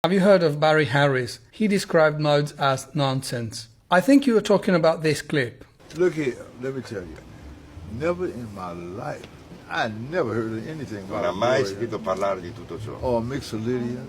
Have you heard of Barry Harris? He described modes as nonsense. I think you were talking about this clip. Look here, let me tell you. Never in my life, I never heard of anything about Non ha mai sentito parlare di tutto ciò. or Mixolydian,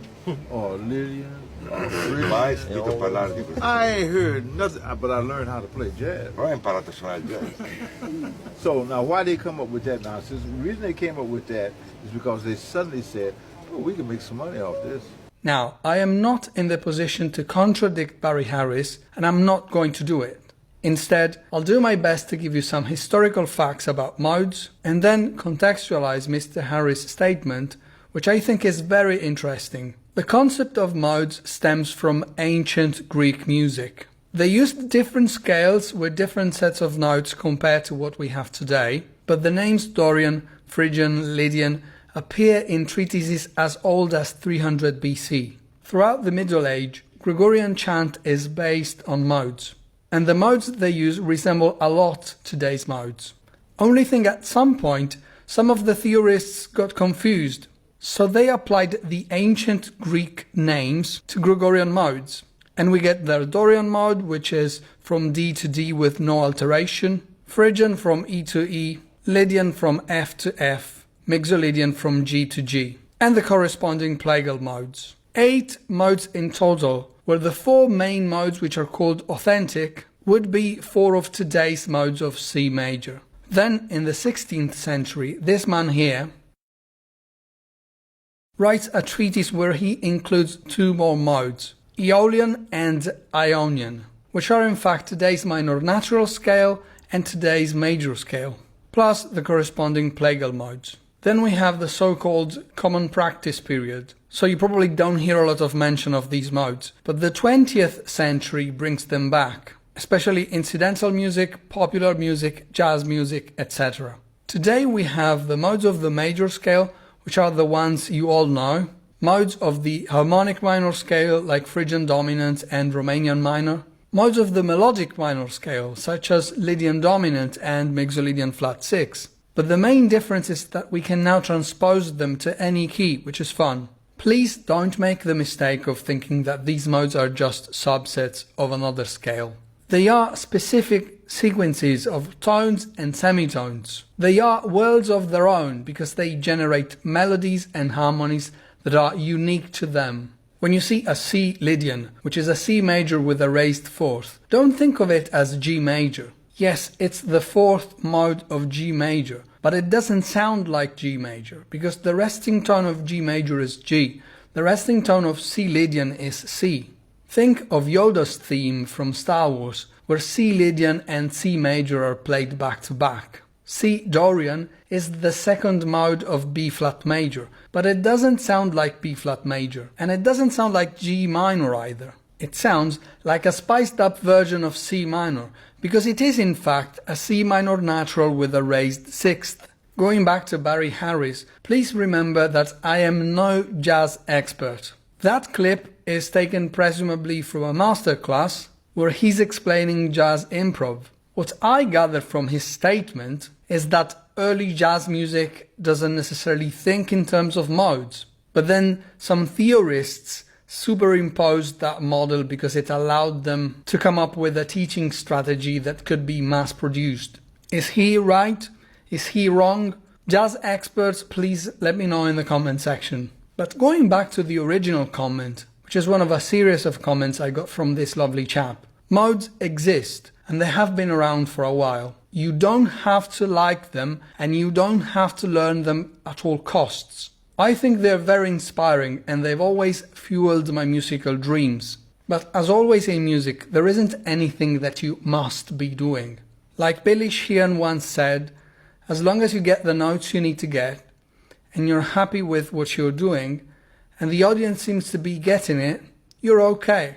or Lydian, or Mai Phrygian. sentito parlare di questo. I ain't heard nothing, but I learned how to play jazz. Però ha imparato a suonare il jazz. So now why they come up with that nonsense? The reason they came up with that is because they suddenly said, oh, we can make some money off this. Now, I am not in the position to contradict Barry Harris, and I'm not going to do it. Instead, I'll do my best to give you some historical facts about modes, and then contextualize Mr. Harris' statement, which I think is very interesting. The concept of modes stems from ancient Greek music. They used different scales with different sets of notes compared to what we have today, but the names Dorian, Phrygian, Lydian appear in treatises as old as 300 BC. Throughout the Middle Age, Gregorian chant is based on modes, and the modes they use resemble a lot today's modes. Only thing, at some point, some of the theorists got confused, so they applied the ancient Greek names to Gregorian modes, and we get the Dorian mode, which is from D to D with no alteration, Phrygian from E to E, Lydian from F to F, Mixolydian from G to G, and the corresponding plagal modes. 8 modes in total, where the 4 main modes, which are called authentic, would be 4 of today's modes of C major. Then, in the 16th century, this man here writes a treatise where he includes 2 more modes, Aeolian and Ionian, which are in fact today's minor natural scale and today's major scale, plus the corresponding plagal modes. Then we have the so-called common practice period, so you probably don't hear a lot of mention of these modes, but the 20th century brings them back, especially incidental music, popular music, jazz music, etc. Today we have the modes of the major scale, which are the ones you all know, modes of the harmonic minor scale like Phrygian dominant and Romanian minor, modes of the melodic minor scale such as Lydian dominant and Mixolydian flat 6. But the main difference is that we can now transpose them to any key, which is fun. Please don't make the mistake of thinking that these modes are just subsets of another scale. They are specific sequences of tones and semitones. They are worlds of their own because they generate melodies and harmonies that are unique to them. When you see a C Lydian, which is a C major with a raised 4th, don't think of it as G major. Yes, it's the 4th mode of G major, but it doesn't sound like G major, because the resting tone of G major is G, the resting tone of C Lydian is C. Think of Yoda's theme from Star Wars, where C Lydian and C major are played back to back. C Dorian is the 2nd mode of B flat major, but it doesn't sound like B flat major, and it doesn't sound like G minor either. It sounds like a spiced up version of C minor, because it is in fact a C minor natural with a raised 6th. Going back to Barry Harris, please remember that I am no jazz expert. That clip is taken presumably from a masterclass where he's explaining jazz improv. What I gather from his statement is that early jazz music doesn't necessarily think in terms of modes, but then some theorists superimposed that model because it allowed them to come up with a teaching strategy that could be mass-produced. Is he right? Is he wrong? Jazz experts, please let me know in the comment section. But going back to the original comment, which is one of a series of comments I got from this lovely chap, modes exist and they have been around for a while. You don't have to like them and you don't have to learn them at all costs. I think they're very inspiring and they've always fueled my musical dreams. But as always in music, there isn't anything that you must be doing. Like Billy Sheehan once said, as long as you get the notes you need to get, and you're happy with what you're doing, and the audience seems to be getting it, you're okay.